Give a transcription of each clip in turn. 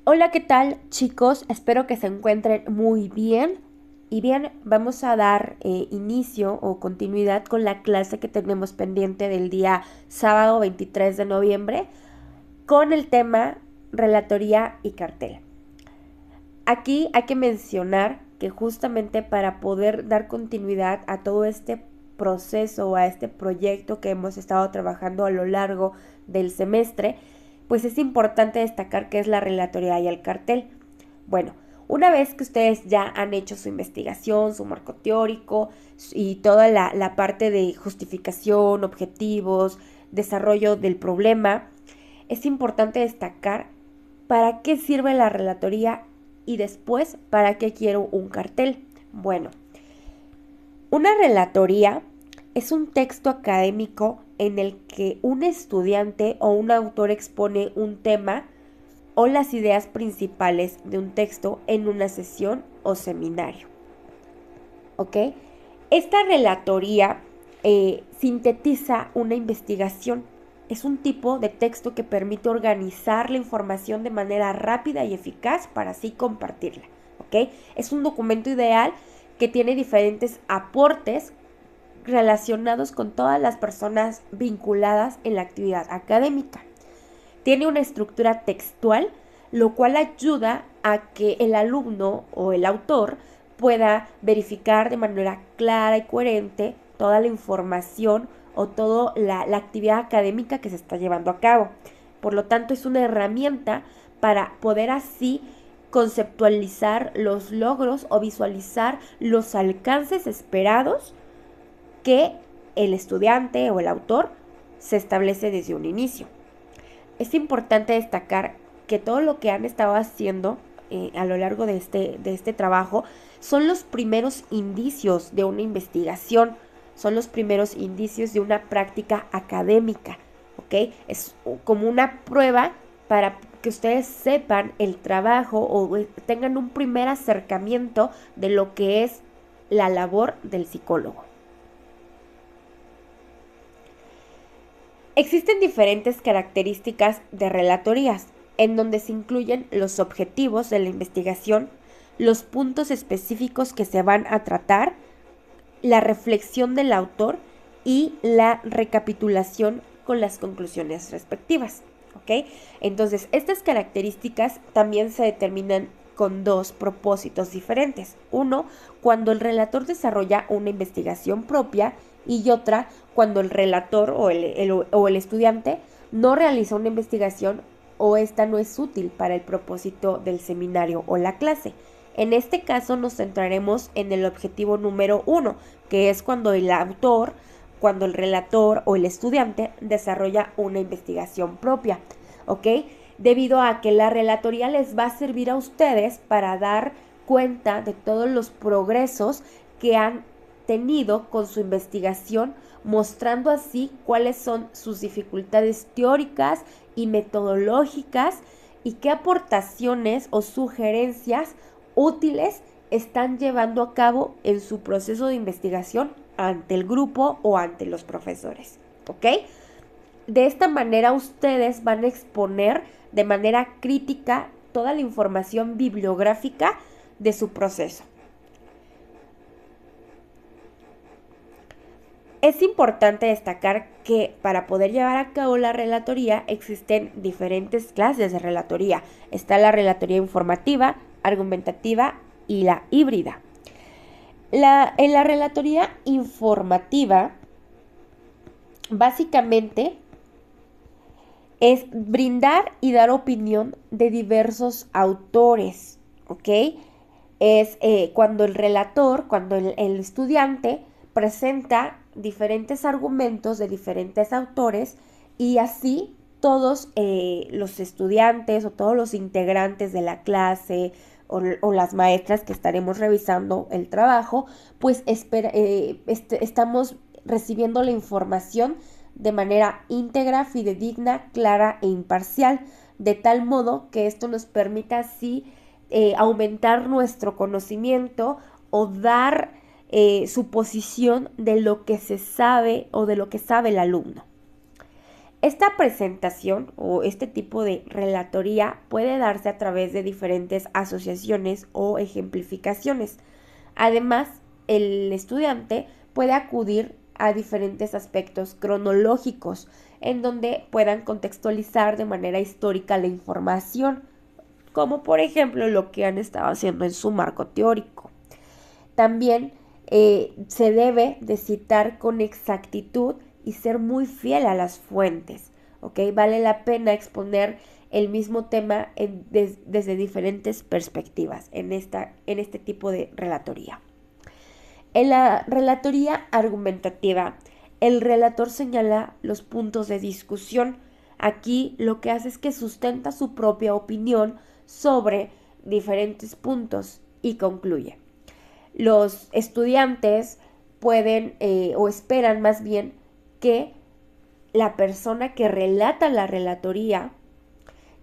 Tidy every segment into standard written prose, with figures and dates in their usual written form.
Hola, ¿qué tal, chicos? Espero que se encuentren muy bien. Y bien, vamos a dar inicio o continuidad con la clase que tenemos pendiente del día sábado 23 de noviembre con el tema relatoría y cartel. Aquí hay que mencionar que justamente para poder dar continuidad a todo este proceso o a este proyecto que hemos estado trabajando a lo largo del semestre, pues es importante destacar qué es la relatoría y el cartel. Bueno, una vez que ustedes ya han hecho su investigación, su marco teórico y toda la parte de justificación, objetivos, desarrollo del problema, es importante destacar para qué sirve la relatoría y después para qué quiero un cartel. Bueno, una relatoría es un texto académico en el que un estudiante o un autor expone un tema o las ideas principales de un texto en una sesión o seminario. ¿Ok? Esta relatoría sintetiza una investigación. Es un tipo de texto que permite organizar la información de manera rápida y eficaz para así compartirla. ¿Ok? Es un documento ideal que tiene diferentes aportes relacionados con todas las personas vinculadas en la actividad académica. Tiene una estructura textual, lo cual ayuda a que el alumno o el autor pueda verificar de manera clara y coherente toda la información o toda la actividad académica que se está llevando a cabo. Por lo tanto, es una herramienta para poder así conceptualizar los logros o visualizar los alcances esperados que el estudiante o el autor se establece desde un inicio. Es importante destacar que todo lo que han estado haciendo a lo largo de este trabajo son los primeros indicios de una investigación, son los primeros indicios de una práctica académica, ¿ok? Es como una prueba para que ustedes sepan el trabajo o tengan un primer acercamiento de lo que es la labor del psicólogo. Existen diferentes características de relatorías, en donde se incluyen los objetivos de la investigación, los puntos específicos que se van a tratar, la reflexión del autor y la recapitulación con las conclusiones respectivas. ¿Ok? Entonces, estas características también se determinan con dos propósitos diferentes. Uno, cuando el relator desarrolla una investigación propia y otra, cuando el relator o el estudiante no realiza una investigación o esta no es útil para el propósito del seminario o la clase. En este caso nos centraremos en el objetivo número 1, que es cuando el autor, cuando el relator o el estudiante desarrolla una investigación propia, ¿ok? Debido a que la relatoría les va a servir a ustedes para dar cuenta de todos los progresos que han tenido con su investigación, mostrando así cuáles son sus dificultades teóricas y metodológicas y qué aportaciones o sugerencias útiles están llevando a cabo en su proceso de investigación ante el grupo o ante los profesores. ¿Ok? De esta manera ustedes van a exponer de manera crítica toda la información bibliográfica de su proceso. Es importante destacar que para poder llevar a cabo la relatoría existen diferentes clases de relatoría. Está la relatoría informativa, argumentativa y la híbrida. En la relatoría informativa, básicamente es brindar y dar opinión de diversos autores, ¿ok? Es cuando el relator, cuando el estudiante presenta diferentes argumentos de diferentes autores y así todos los estudiantes o todos los integrantes de la clase o las maestras que estaremos revisando el trabajo, pues estamos recibiendo la información de manera íntegra, fidedigna, clara e imparcial, de tal modo que esto nos permita así aumentar nuestro conocimiento o dar su posición de lo que se sabe o de lo que sabe el alumno. Esta presentación o este tipo de relatoría puede darse a través de diferentes asociaciones o ejemplificaciones. Además, el estudiante puede acudir a diferentes aspectos cronológicos en donde puedan contextualizar de manera histórica la información, como por ejemplo lo que han estado haciendo en su marco teórico. También se debe de citar con exactitud y ser muy fiel a las fuentes, ¿ok? Vale la pena exponer el mismo tema desde diferentes perspectivas en este tipo de relatoría. En la relatoría argumentativa, el relator señala los puntos de discusión. Aquí lo que hace es que sustenta su propia opinión sobre diferentes puntos y concluye. Los estudiantes pueden o esperan más bien que la persona que relata la relatoría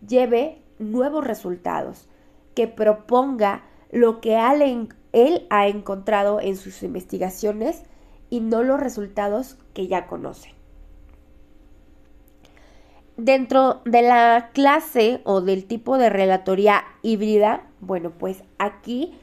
lleve nuevos resultados, que proponga lo que él ha encontrado en sus investigaciones y no los resultados que ya conoce. Dentro de la clase o del tipo de relatoría híbrida, bueno, pues aquí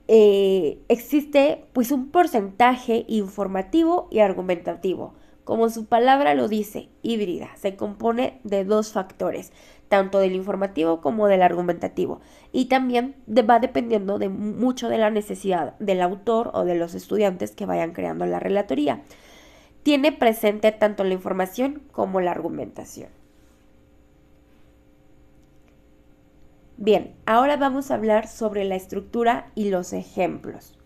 existe pues un porcentaje informativo y argumentativo. Como su palabra lo dice, híbrida, se compone de dos factores, tanto del informativo como del argumentativo. Y también va dependiendo de mucho de la necesidad del autor o de los estudiantes que vayan creando la relatoría. Tiene presente tanto la información como la argumentación. Bien, ahora vamos a hablar sobre la estructura y los ejemplos.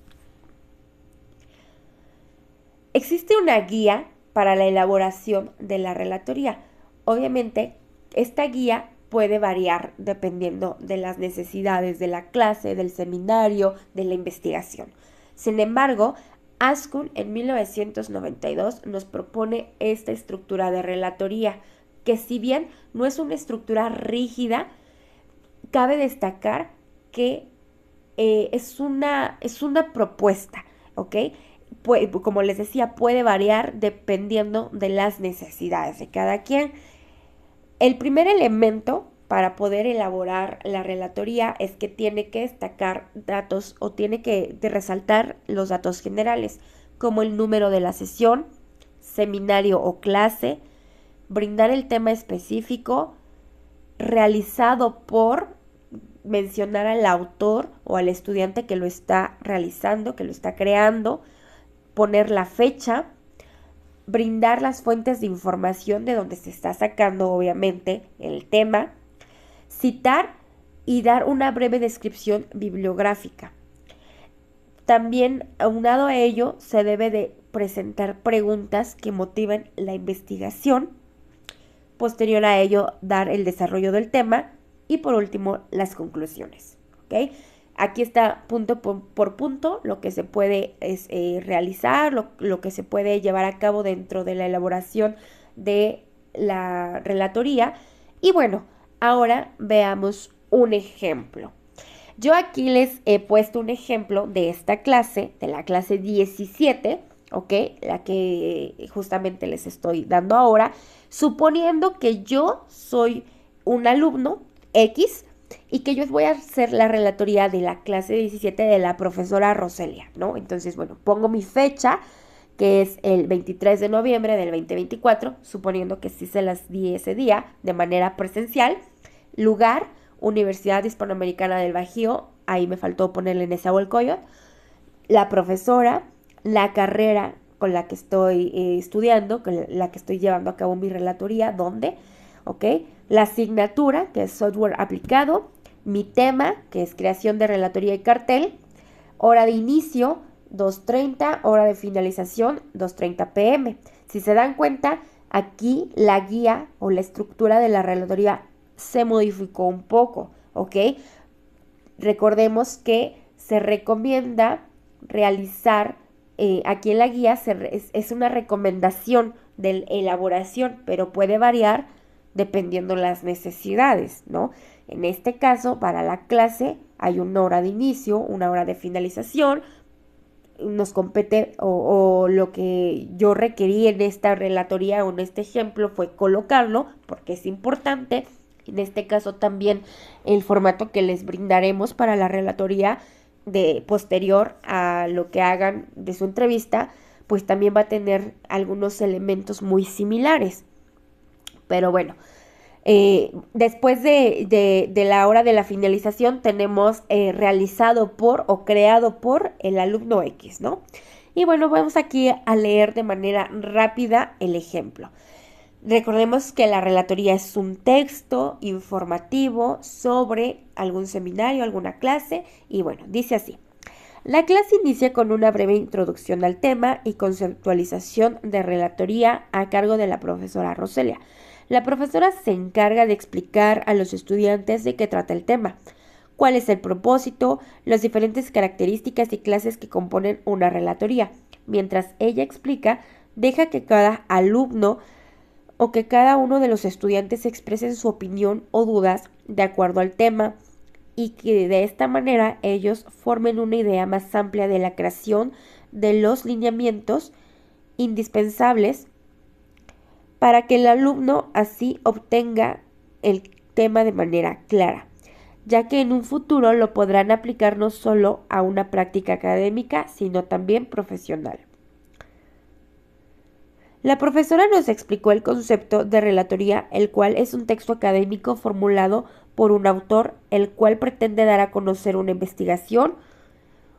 Existe una guía para la elaboración de la relatoría. Obviamente, esta guía puede variar dependiendo de las necesidades de la clase, del seminario, de la investigación. Sin embargo, Askun en 1992 nos propone esta estructura de relatoría, que si bien no es una estructura rígida, cabe destacar que es una propuesta, ¿ok? Como les decía, puede variar dependiendo de las necesidades de cada quien. El primer elemento para poder elaborar la relatoría es que tiene que destacar datos o tiene que resaltar los datos generales, como el número de la sesión, seminario o clase, brindar el tema específico, realizado por, mencionar al autor o al estudiante que lo está realizando, que lo está creando, poner la fecha, brindar las fuentes de información de donde se está sacando obviamente el tema, citar y dar una breve descripción bibliográfica. También, aunado a ello, se debe de presentar preguntas que motiven la investigación. Posterior a ello, dar el desarrollo del tema y por último, las conclusiones. ¿Okay? Aquí está punto por punto lo que se puede realizar, lo que se puede llevar a cabo dentro de la elaboración de la relatoría. Y bueno, ahora veamos un ejemplo. Yo aquí les he puesto un ejemplo de esta clase, de la clase 17, ¿ok? La que justamente les estoy dando ahora, suponiendo que yo soy un alumno X y que yo voy a hacer la relatoría de la clase 17 de la profesora Roselia, ¿no? Entonces, bueno, pongo mi fecha, que es el 23 de noviembre del 2024, suponiendo que sí se las di ese día de manera presencial, lugar, Universidad Hispanoamericana del Bajío, ahí me faltó ponerle Nezahualcóyotl, la profesora, la carrera con la que estoy estudiando, con la que estoy llevando a cabo mi relatoría, ¿dónde? ¿Ok? La asignatura, que es software aplicado, mi tema, que es creación de relatoría y cartel, hora de inicio, 2:30, hora de finalización, 2:30 p.m. Si se dan cuenta, aquí la guía o la estructura de la relatoría se modificó un poco, ¿ok? Recordemos que se recomienda realizar, aquí en la guía es una recomendación de elaboración, pero puede variar dependiendo las necesidades, ¿no? En este caso, para la clase hay una hora de inicio, una hora de finalización, nos compete o lo que yo requerí en esta relatoría o en este ejemplo fue colocarlo porque es importante. En este caso también el formato que les brindaremos para la relatoría de posterior a lo que hagan de su entrevista, pues también va a tener algunos elementos muy similares. Pero bueno, después de la hora de la finalización tenemos realizado por o creado por el alumno X, ¿no? Y bueno, vamos aquí a leer de manera rápida el ejemplo. Recordemos que la relatoría es un texto informativo sobre algún seminario, alguna clase, y bueno, dice así. La clase inicia con una breve introducción al tema y conceptualización de relatoría a cargo de la profesora Roselia. La profesora se encarga de explicar a los estudiantes de qué trata el tema, cuál es el propósito, las diferentes características y clases que componen una relatoría. Mientras ella explica, deja que cada alumno o que cada uno de los estudiantes expresen su opinión o dudas de acuerdo al tema y que de esta manera ellos formen una idea más amplia de la creación de los lineamientos indispensables para que el alumno así obtenga el tema de manera clara, ya que en un futuro lo podrán aplicar no solo a una práctica académica, sino también profesional. La profesora nos explicó el concepto de relatoría, el cual es un texto académico formulado por un autor, el cual pretende dar a conocer una investigación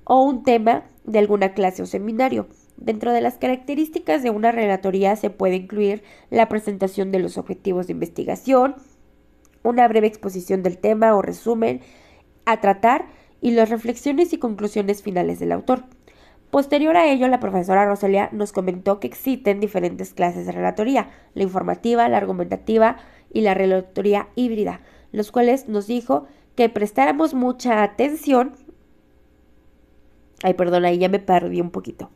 o un tema de alguna clase o seminario. Dentro de las características de una relatoría se puede incluir la presentación de los objetivos de investigación, una breve exposición del tema o resumen a tratar y las reflexiones y conclusiones finales del autor. Posterior a ello, la profesora Roselia nos comentó que existen diferentes clases de relatoría, la informativa, la argumentativa y la relatoría híbrida, los cuales nos dijo que prestáramos mucha atención. Ay, perdón, ahí ya me perdí un poquito.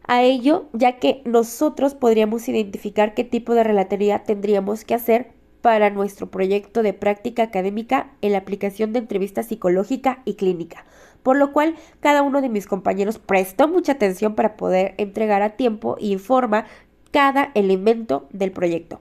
A ello, ya que nosotros podríamos identificar qué tipo de relatoría tendríamos que hacer para nuestro proyecto de práctica académica en la aplicación de entrevista psicológica y clínica, por lo cual cada uno de mis compañeros prestó mucha atención para poder entregar a tiempo y forma cada elemento del proyecto.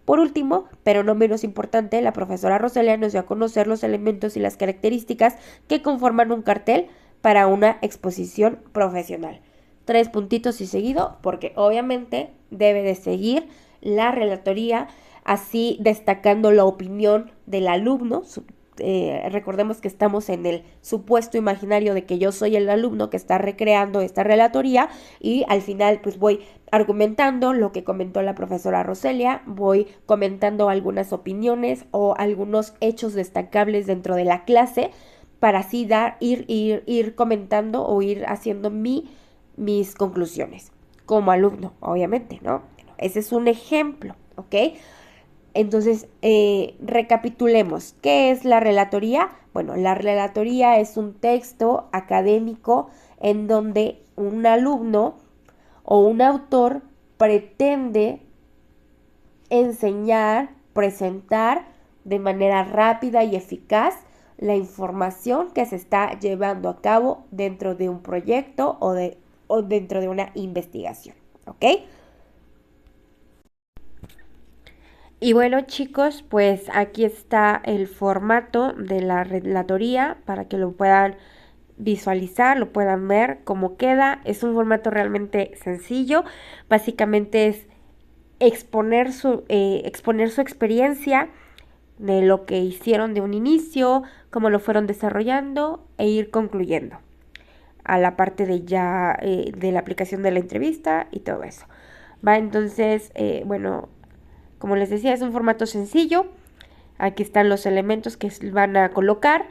Por último, pero no menos importante, la profesora Roselia nos dio a conocer los elementos y las características que conforman un cartel para una exposición profesional. 3 puntitos y seguido, porque obviamente debe de seguir la relatoría, así destacando la opinión del alumno. Recordemos que estamos en el supuesto imaginario de que yo soy el alumno que está recreando esta relatoría y al final pues voy argumentando lo que comentó la profesora Roselia, voy comentando algunas opiniones o algunos hechos destacables dentro de la clase para así ir comentando o ir haciendo mis conclusiones como alumno, obviamente, ¿no? Ese es un ejemplo, ¿ok? Entonces, recapitulemos. ¿Qué es la relatoría? Bueno, la relatoría es un texto académico en donde un alumno o un autor pretende enseñar, presentar de manera rápida y eficaz la información que se está llevando a cabo dentro de un proyecto o dentro de una investigación, ¿ok? Y bueno, chicos, pues aquí está el formato de la relatoría para que lo puedan visualizar, lo puedan ver cómo queda. Es un formato realmente sencillo. Básicamente es exponer su experiencia de lo que hicieron de un inicio, cómo lo fueron desarrollando e ir concluyendo a la parte de ya de la aplicación de la entrevista y todo eso. Va, entonces, bueno, como les decía, es un formato sencillo. Aquí están los elementos que van a colocar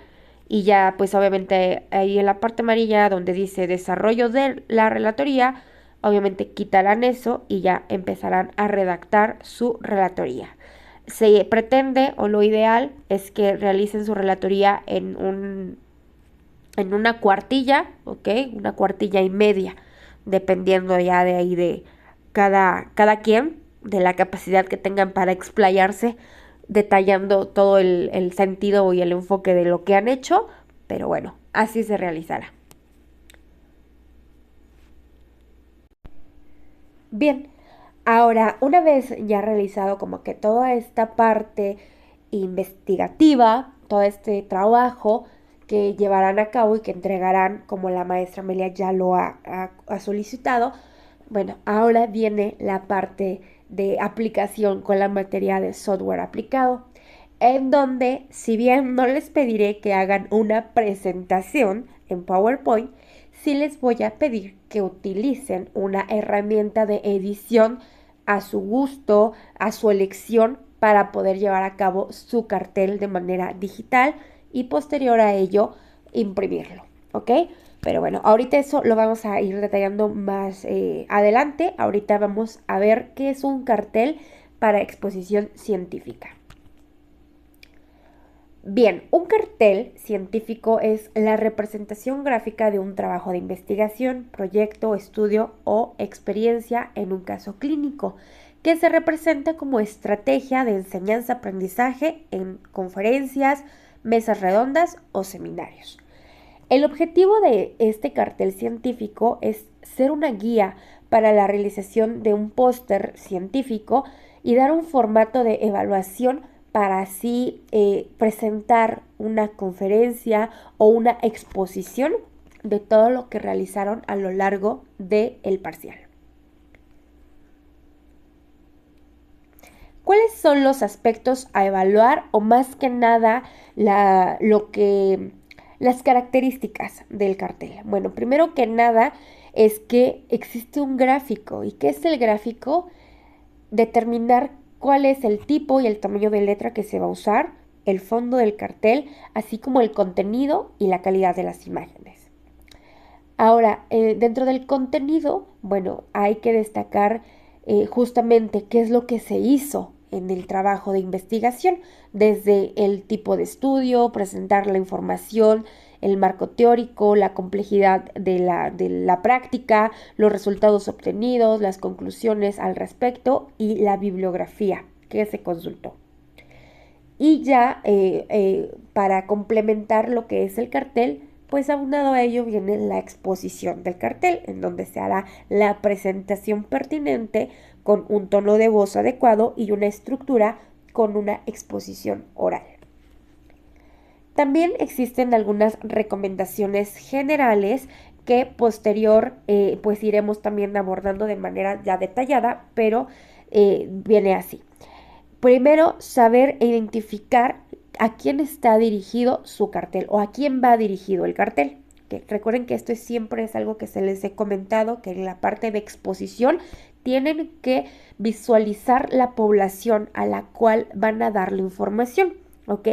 y ya pues obviamente ahí en la parte amarilla donde dice desarrollo de la relatoría, obviamente quitarán eso y ya empezarán a redactar su relatoría. Se pretende o lo ideal es que realicen su relatoría en una cuartilla, ¿ok? Una cuartilla y media, dependiendo ya de ahí de cada quien, de la capacidad que tengan para explayarse, detallando todo el sentido y el enfoque de lo que han hecho, pero bueno, así se realizará. Bien, ahora, una vez ya realizado como que toda esta parte investigativa, todo este trabajo que llevarán a cabo y que entregarán como la maestra Amelia ya lo ha solicitado, bueno, ahora viene la parte de aplicación con la materia de software aplicado, en donde, si bien no les pediré que hagan una presentación en PowerPoint, sí les voy a pedir que utilicen una herramienta de edición a su gusto, a su elección, para poder llevar a cabo su cartel de manera digital y posterior a ello imprimirlo, ¿ok? Pero bueno, ahorita eso lo vamos a ir detallando más adelante. Ahorita vamos a ver qué es un cartel para exposición científica. Bien, un cartel científico es la representación gráfica de un trabajo de investigación, proyecto, estudio o experiencia en un caso clínico, que se representa como estrategia de enseñanza-aprendizaje en conferencias, mesas redondas o seminarios. El objetivo de este cartel científico es ser una guía para la realización de un póster científico y dar un formato de evaluación para así presentar una conferencia o una exposición de todo lo que realizaron a lo largo del parcial. ¿Cuáles son los aspectos a evaluar o más que nada las características del cartel? Bueno, primero que nada es que existe un gráfico. ¿Y qué es el gráfico? Determinar cuál es el tipo y el tamaño de letra que se va a usar, el fondo del cartel, así como el contenido y la calidad de las imágenes. Ahora, dentro del contenido, bueno, hay que destacar justamente qué es lo que se hizo en el trabajo de investigación, desde el tipo de estudio, presentar la información, el marco teórico, la complejidad de la práctica, los resultados obtenidos, las conclusiones al respecto y la bibliografía que se consultó. Y ya para complementar lo que es el cartel, pues aunado a ello viene la exposición del cartel, en donde se hará la presentación pertinente con un tono de voz adecuado y una estructura con una exposición oral. También existen algunas recomendaciones generales que posterior pues iremos también abordando de manera ya detallada, pero viene así. Primero, saber identificar a quién está dirigido su cartel o a quién va dirigido el cartel. Que recuerden que esto siempre es algo que se les he comentado, que en la parte de exposición tienen que visualizar la población a la cual van a dar la información, ¿ok?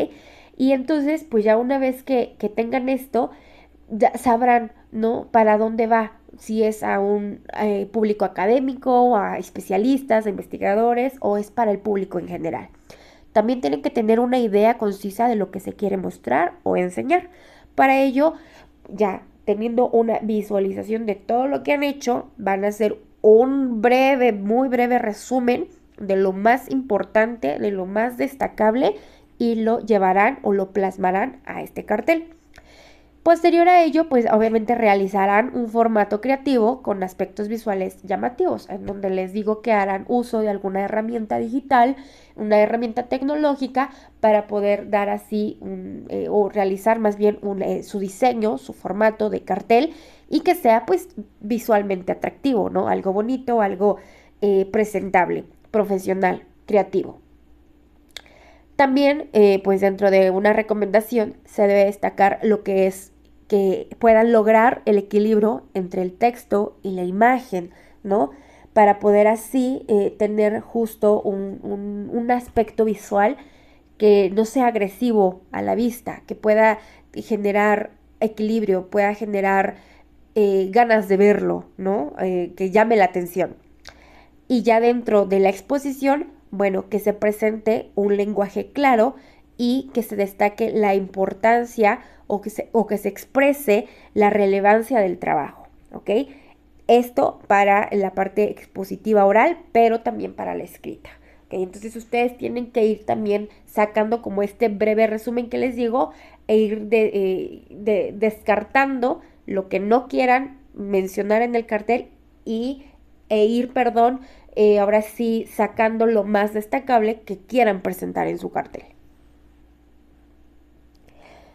Y entonces, pues ya una vez que tengan esto, ya sabrán, ¿no? Para dónde va, si es a un público académico, a especialistas, a investigadores o es para el público en general. También tienen que tener una idea concisa de lo que se quiere mostrar o enseñar. Para ello, ya teniendo una visualización de todo lo que han hecho, van a hacer un breve, muy breve resumen de lo más importante, de lo más destacable y lo llevarán o lo plasmarán a este cartel. Posterior a ello, pues obviamente realizarán un formato creativo con aspectos visuales llamativos, en donde les digo que harán uso de alguna herramienta digital, una herramienta tecnológica para poder dar así o realizar más bien su diseño, su formato de cartel y que sea pues visualmente atractivo, ¿no? Algo bonito, algo presentable, profesional, creativo. También, pues dentro de una recomendación se debe destacar lo que es que puedan lograr el equilibrio entre el texto y la imagen, ¿no? Para poder así tener justo un aspecto visual que no sea agresivo a la vista, que pueda generar equilibrio, pueda generar ganas de verlo, ¿no? Que llame la atención. Y ya dentro de la exposición, bueno, que se presente un lenguaje claro y que se destaque la importancia o que se exprese la relevancia del trabajo, ¿ok? Esto para la parte expositiva oral, pero también para la escrita. ¿Okay? Entonces ustedes tienen que ir también sacando como este breve resumen que les digo e ir descartando lo que no quieran mencionar en el cartel y ir, ahora sí sacando lo más destacable que quieran presentar en su cartel.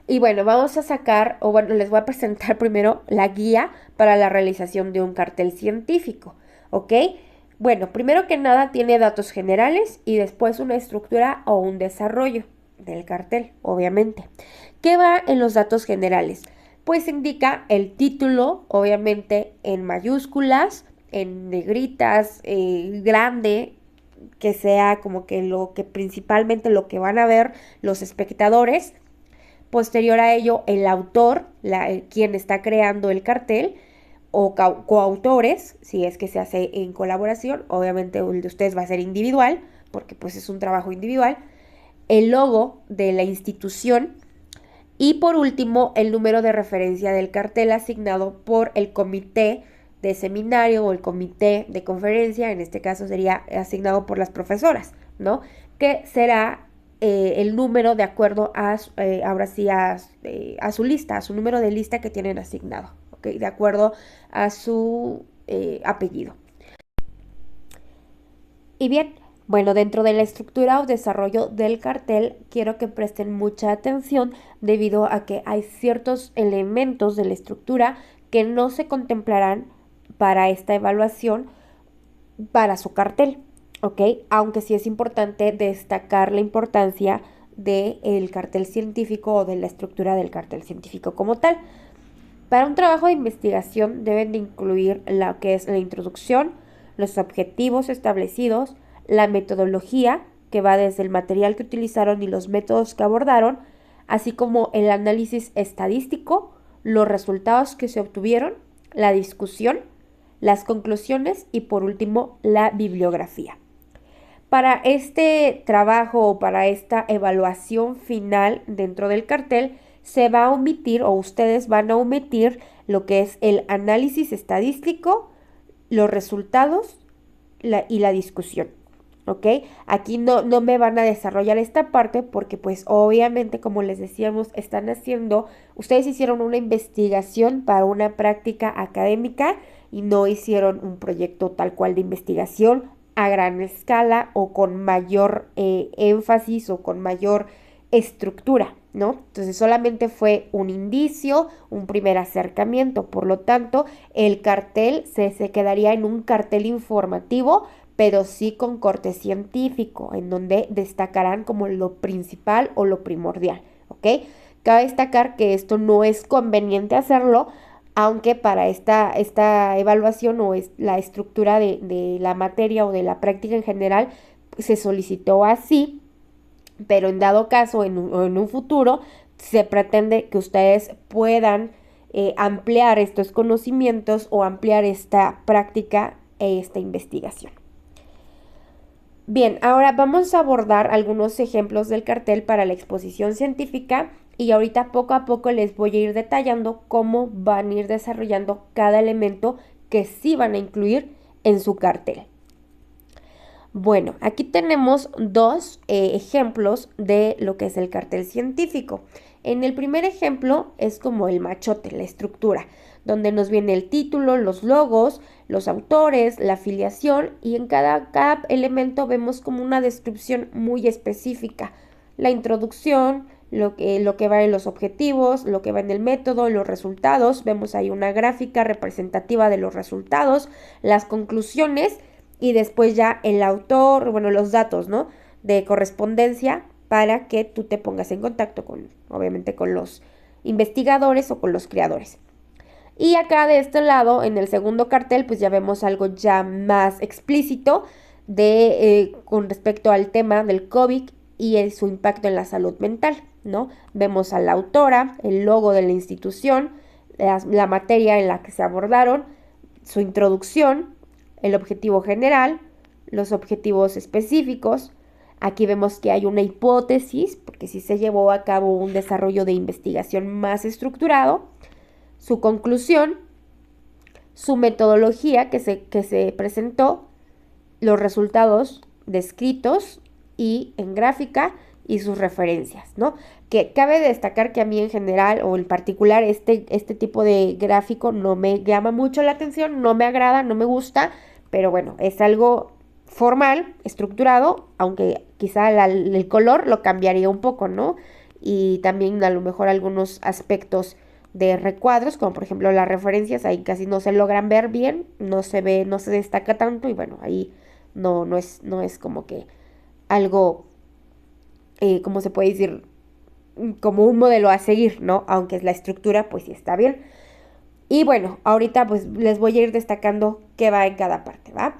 Y bueno, vamos a sacar, o bueno, les voy a presentar primero la guía para la realización de un cartel científico, ¿ok? Bueno, primero que nada tiene datos generales y después una estructura o un desarrollo del cartel, obviamente. ¿Qué va en los datos generales? Pues indica el título, obviamente en mayúsculas, en negritas, grande, que sea como que lo que principalmente lo que van a ver los espectadores. Posterior a ello, el autor, quien está creando el cartel, o coautores, si es que se hace en colaboración, obviamente el de ustedes va a ser individual, porque pues es un trabajo individual, el logo de la institución y por último el número de referencia del cartel asignado por el comité de seminario o el comité de conferencia, en este caso sería asignado por las profesoras, ¿no? Que será el número de acuerdo a, ahora sí, a su lista, a su número de lista que tienen asignado, ¿ok? De acuerdo a su apellido. Y bien, bueno, dentro de la estructura o desarrollo del cartel, quiero que presten mucha atención debido a que hay ciertos elementos de la estructura que no se contemplarán para esta evaluación para su cartel, ¿ok? Aunque sí es importante destacar la importancia del cartel científico o de la estructura del cartel científico como tal. Para un trabajo de investigación deben de incluir lo que es la introducción, los objetivos establecidos, la metodología, que va desde el material que utilizaron y los métodos que abordaron, así como el análisis estadístico, los resultados que se obtuvieron, la discusión, las conclusiones y por último la bibliografía. Para este trabajo o para esta evaluación final dentro del cartel se va a omitir o ustedes van a omitir lo que es el análisis estadístico, los resultados y la discusión. ¿Ok? Aquí no me van a desarrollar esta parte porque pues obviamente como les decíamos ustedes hicieron una investigación para una práctica académica y no hicieron un proyecto tal cual de investigación a gran escala o con mayor énfasis o con mayor estructura, ¿no? Entonces solamente fue un indicio, un primer acercamiento, por lo tanto el cartel se quedaría en un cartel informativo, pero sí con corte científico, en donde destacarán como lo principal o lo primordial, ¿ok? Cabe destacar que esto no es conveniente hacerlo, aunque para esta evaluación o la estructura de la materia o de la práctica en general se solicitó así, pero en dado caso, en un futuro, se pretende que ustedes puedan ampliar estos conocimientos o ampliar esta práctica e esta investigación. Bien, ahora vamos a abordar algunos ejemplos del cartel para la exposición científica y ahorita poco a poco les voy a ir detallando cómo van a ir desarrollando cada elemento que sí van a incluir en su cartel. Bueno, aquí tenemos dos ejemplos de lo que es el cartel científico. En el primer ejemplo es como el machote, la estructura, donde nos viene el título, los logos, los autores, la afiliación y en cada elemento vemos como una descripción muy específica. La introducción, lo que va en los objetivos, lo que va en el método, los resultados, vemos ahí una gráfica representativa de los resultados, las conclusiones y después ya el autor, bueno, los datos, ¿no? De correspondencia para que tú te pongas en contacto obviamente, con los investigadores o con los creadores. Y acá de este lado, en el segundo cartel, pues ya vemos algo ya más explícito con respecto al tema del COVID y su impacto en la salud mental, ¿no? Vemos a la autora, el logo de la institución, la materia en la que se abordaron, su introducción, el objetivo general, los objetivos específicos. Aquí vemos que hay una hipótesis, porque sí se llevó a cabo un desarrollo de investigación más estructurado, su conclusión, su metodología que se presentó, los resultados descritos y en gráfica y sus referencias, ¿no? Que cabe destacar que a mí en general o en particular este tipo de gráfico no me llama mucho la atención, no me agrada, no me gusta, pero bueno, es algo formal, estructurado, aunque quizá el color lo cambiaría un poco, ¿no? Y también a lo mejor algunos aspectos de recuadros, como por ejemplo las referencias, ahí casi no se logran ver bien, no se ve, no se destaca tanto y bueno, ahí no es como que algo, ¿cómo se puede decir? Como un modelo a seguir, ¿no? Aunque es la estructura, pues sí está bien. Y bueno, ahorita pues les voy a ir destacando qué va en cada parte, ¿va?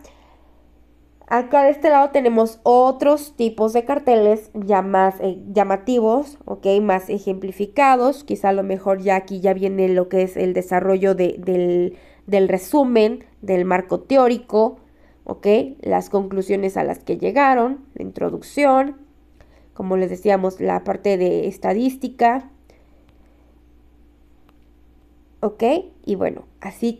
Acá de este lado tenemos otros tipos de carteles ya más llamativos, ¿ok? Más ejemplificados. Quizá a lo mejor ya aquí ya viene lo que es el desarrollo del resumen, del marco teórico, ¿ok? Las conclusiones a las que llegaron, la introducción, como les decíamos, la parte de estadística, ¿ok? Y bueno, así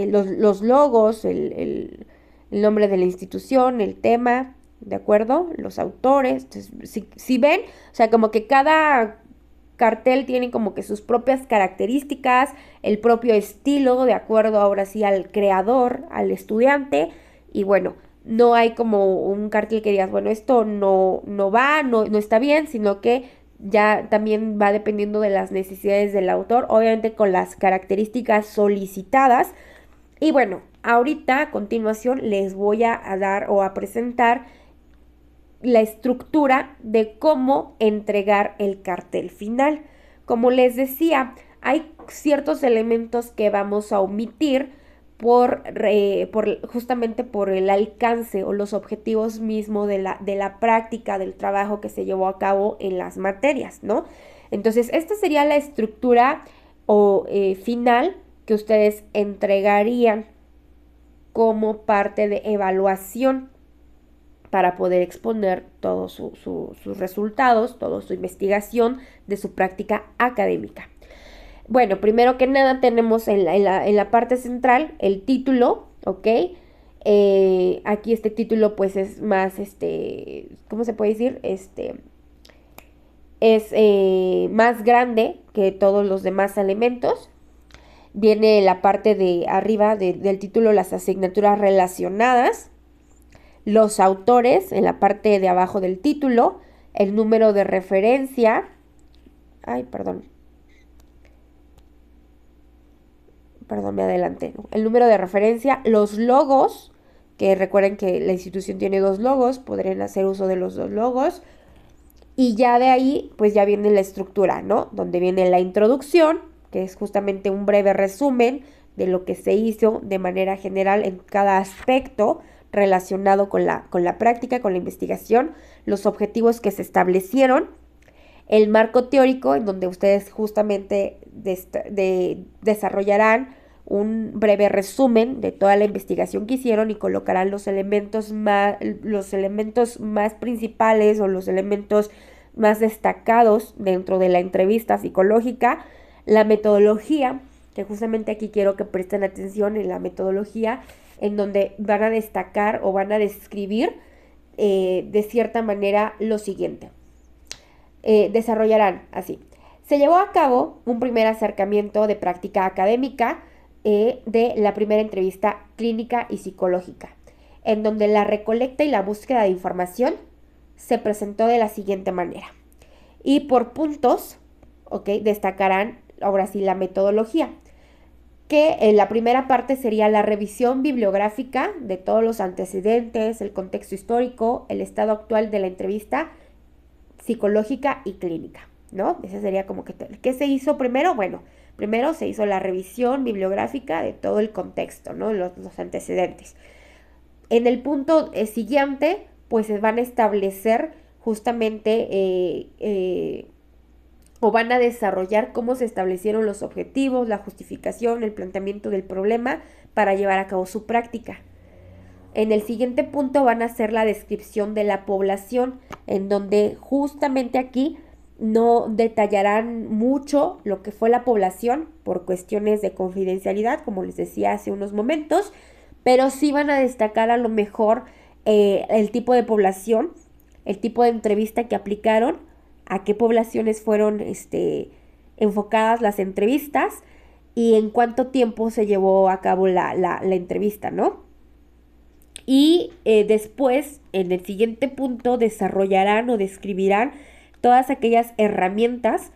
los logos, el nombre de la institución, el tema, ¿de acuerdo? Los autores. Entonces, si ven, o sea, como que cada cartel tiene como que sus propias características, el propio estilo, de acuerdo ahora sí al creador, al estudiante, y bueno, no hay como un cartel que digas, bueno, esto no va, no está bien, sino que ya también va dependiendo de las necesidades del autor, obviamente con las características solicitadas. Y bueno, ahorita a continuación les voy a dar o a presentar la estructura de cómo entregar el cartel final. Como les decía, hay ciertos elementos que vamos a omitir justamente por el alcance o los objetivos mismos de la práctica del trabajo que se llevó a cabo en las materias, ¿no? Entonces, esta sería la estructura final que ustedes entregarían como parte de evaluación para poder exponer todos sus resultados, toda su investigación de su práctica académica. Bueno, primero que nada tenemos en la parte central el título, ¿ok? Aquí este título pues es más, ¿cómo se puede decir? Es más grande que todos los demás elementos. Viene la parte de arriba del título, las asignaturas relacionadas, los autores en la parte de abajo del título, el número de referencia, perdón, me adelanté, ¿no? El número de referencia, los logos, que recuerden que la institución tiene 2 logos, podrían hacer uso de los 2 logos, y ya de ahí, pues ya viene la estructura, ¿no? Donde viene la introducción, que es justamente un breve resumen de lo que se hizo de manera general en cada aspecto relacionado con la práctica, con la investigación, los objetivos que se establecieron, el marco teórico en donde ustedes justamente desarrollarán un breve resumen de toda la investigación que hicieron y colocarán los elementos más principales o los elementos más destacados dentro de la entrevista psicológica, la metodología, que justamente aquí quiero que presten atención en la metodología, en donde van a destacar o van a describir de cierta manera lo siguiente. Desarrollarán así. Se llevó a cabo un primer acercamiento de práctica académica de la primera entrevista clínica y psicológica, en donde la recolecta y la búsqueda de información se presentó de la siguiente manera. Y por puntos, ¿ok? Destacarán ahora sí la metodología, que la primera parte sería la revisión bibliográfica de todos los antecedentes, el contexto histórico, el estado actual de la entrevista psicológica y clínica, ¿no? Ese sería como que, ¿qué se hizo primero? Bueno, primero se hizo la revisión bibliográfica de todo el contexto, ¿no? Los antecedentes. En el punto siguiente, pues se van a establecer justamente o van a desarrollar cómo se establecieron los objetivos, la justificación, el planteamiento del problema para llevar a cabo su práctica. En el siguiente punto van a hacer la descripción de la población, en donde justamente aquí no detallarán mucho lo que fue la población por cuestiones de confidencialidad, como les decía hace unos momentos, pero sí van a destacar a lo mejor el tipo de población, el tipo de entrevista que aplicaron, a qué poblaciones fueron enfocadas las entrevistas y en cuánto tiempo se llevó a cabo la entrevista, ¿no? Y después, en el siguiente punto, desarrollarán o describirán todas aquellas herramientas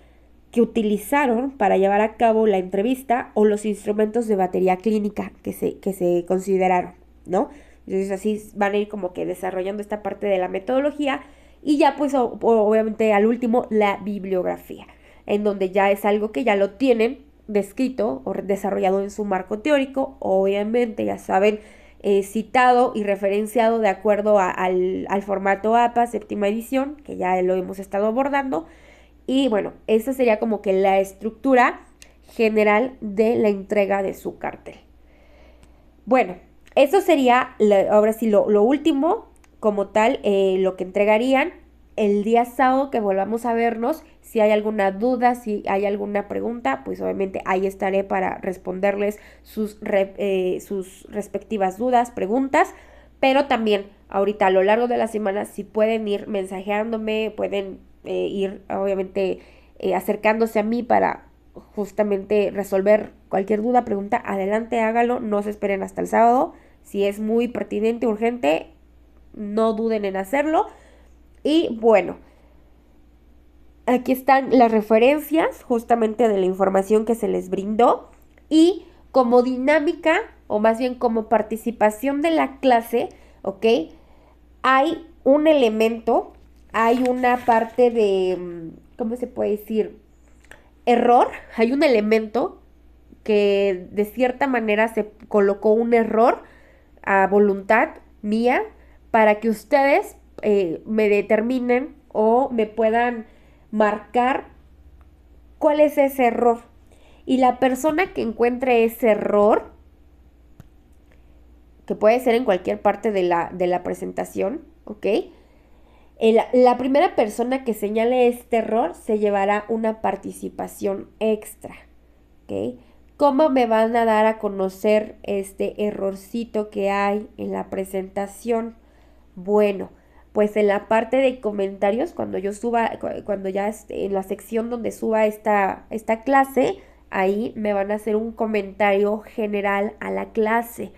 que utilizaron para llevar a cabo la entrevista o los instrumentos de batería clínica que se consideraron, ¿no? Entonces así van a ir como que desarrollando esta parte de la metodología y ya pues obviamente al último la bibliografía, en donde ya es algo que ya lo tienen descrito o desarrollado en su marco teórico, obviamente ya saben, citado y referenciado de acuerdo al formato APA, séptima edición, que ya lo hemos estado abordando. Y bueno, esa sería como que la estructura general de la entrega de su cartel. Bueno, eso sería ahora sí lo último como tal, lo que entregarían el día sábado que volvamos a vernos. Si hay alguna duda, si hay alguna pregunta, pues obviamente ahí estaré para responderles sus respectivas dudas, preguntas. Pero también ahorita a lo largo de la semana, si pueden ir mensajeándome, pueden ir obviamente acercándose a mí para justamente resolver cualquier duda, pregunta, adelante, hágalo, no se esperen hasta el sábado. Si es muy pertinente, urgente, no duden en hacerlo. Y bueno, aquí están las referencias justamente de la información que se les brindó. Y como dinámica, o más bien como participación de la clase, ¿ok? Hay un elemento, hay una parte de, ¿cómo se puede decir? Error, hay un elemento que de cierta manera se colocó un error a voluntad mía para que ustedes me determinen o me puedan marcar cuál es ese error. Y la persona que encuentre ese error, que puede ser en cualquier parte de la presentación, ¿ok? La primera persona que señale este error se llevará una participación extra, ¿ok? ¿Cómo me van a dar a conocer este errorcito que hay en la presentación? Bueno, pues en la parte de comentarios, cuando yo suba, cuando ya esté en la sección donde suba esta clase, ahí me van a hacer un comentario general a la clase.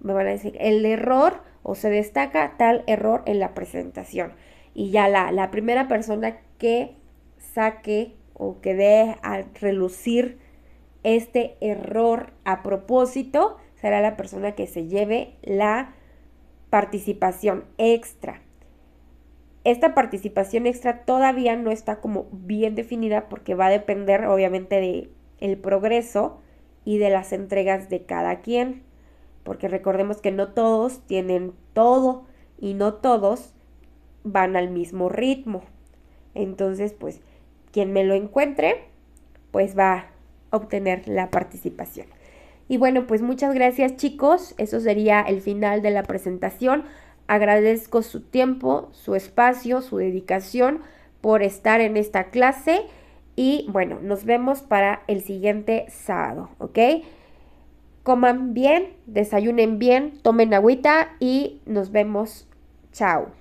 Me van a decir el error o se destaca tal error en la presentación. Y ya la primera persona que saque o que dé a relucir este error a propósito será la persona que se lleve la participación extra. Esta participación extra todavía no está como bien definida porque va a depender obviamente de el progreso y de las entregas de cada quien, porque recordemos que no todos tienen todo y no todos van al mismo ritmo. Entonces, pues, quien me lo encuentre, pues va a obtener la participación. Y bueno, pues muchas gracias, chicos. Eso sería el final de la presentación. Agradezco su tiempo, su espacio, su dedicación por estar en esta clase. Y bueno, nos vemos para el siguiente sábado, ¿ok? Coman bien, desayunen bien, tomen agüita y nos vemos. Chao.